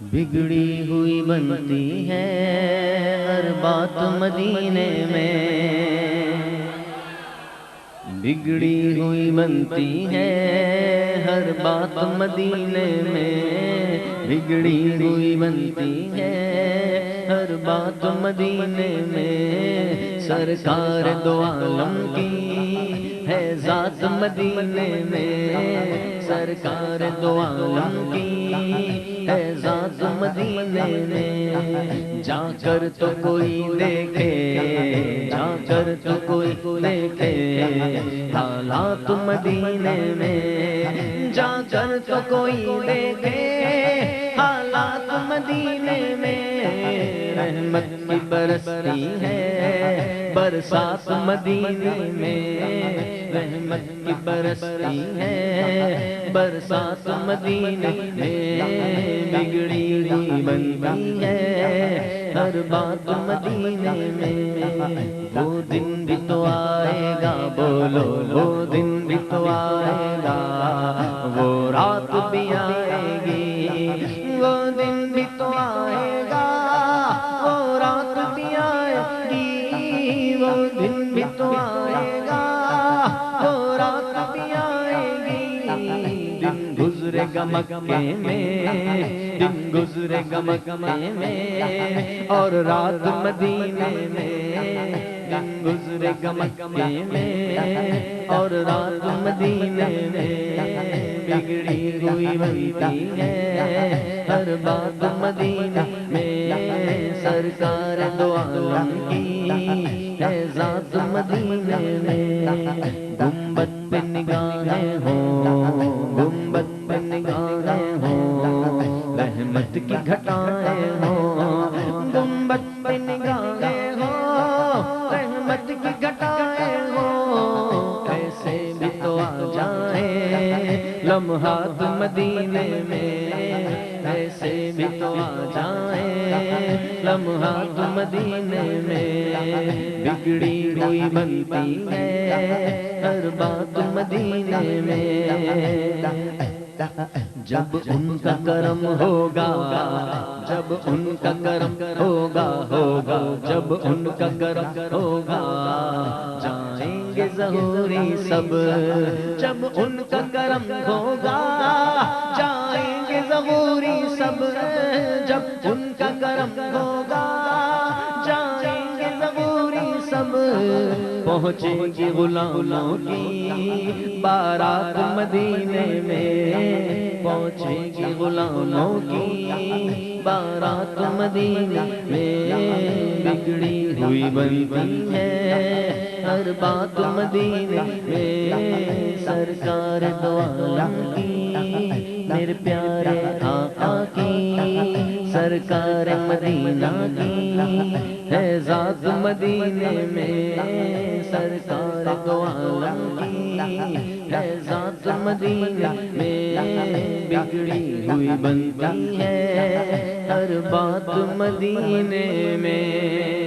بگڑی ہوئی بنتی ہے ہر بات مدینے میں، بگڑی ہوئی بنتی ہے ہر بات مدینے میں، بگڑی ہوئی بنتی ہے ہر بات مدینے میں، سرکار دو عالم کی ہے ذات مدینے میں، سرکار دو عالم کی ہے ذات مدینے میں، جا کر تو کوئی دیکھے، جا کر تو کوئی دیکھے حالات مدینے میں، جا کر تو کوئی دیکھے حالات مدینے میں، رحمت کی برستی ہے برسات مدینے میں، رحمت کی برستی ہے برسات مدینے میں، بگڑی ہوئی بنتی ہے ہر بات مدینے میں، وہ دن بھی تو آئے گا، بولو وہ دن بھی تو آئے گا، وہ رات بھی آئے گی، وہ دن بھی تو آئے گا، وہ رات بھی آئے گی، وہ دن بھی تو آئے گا، وہ رات بھی آئے گی، دن گزرے گا مکے میں، دن گزرے گا مکے میں اور رات مدینے میں، دن گزرے گا مکے میں اور رات مدینے میں، بگڑی ہوئی بنتی ہے ہر بات مدینے میں، سرکار دو عالم کی ہے ذات مدینے میں، گنبد پہ نگاہیں ہوں، گنبد پہ نگاہیں ہوں، رحمت کی گھٹائیں ہوں، گنبد پہ نگاہیں ہوں، رحمت کی گھٹائیں ہوں، ایسے بھی تو آ جائیں لمحات مدینے میں، ایسے بھی تو آ جائیں لمحات مدینے میں، بگڑی ہوئی بنتی ہے ہر بات مدینے میں، جب ان کا کرم ہوگا، جب ان کا کرم ہوگا، ہوگا جب ان کا کرم ہوگا، جائیں گے ظہوری سب، جب ان کا کرم ہوگا جائیں گے ظہوری سب، جب ان کا کرم ہوگا جائیں گے ظہوری سب، پہنچے گی غلاموں کی بارات مدینے میں، پہنچے گی غلاموں کی بارات مدینے میں، بگڑی ہوئی بنتی ہے ہر بات مدینے میں، سرکار دو عالم کی میرے پیارے آقا کی، سرکار مدینہ کی ہے ذات مدینے میں، سرکار دو عالم کی ہے ذات مدینے میں، بگڑی ہوئی بنتی ہے ہر بات مدینے میں۔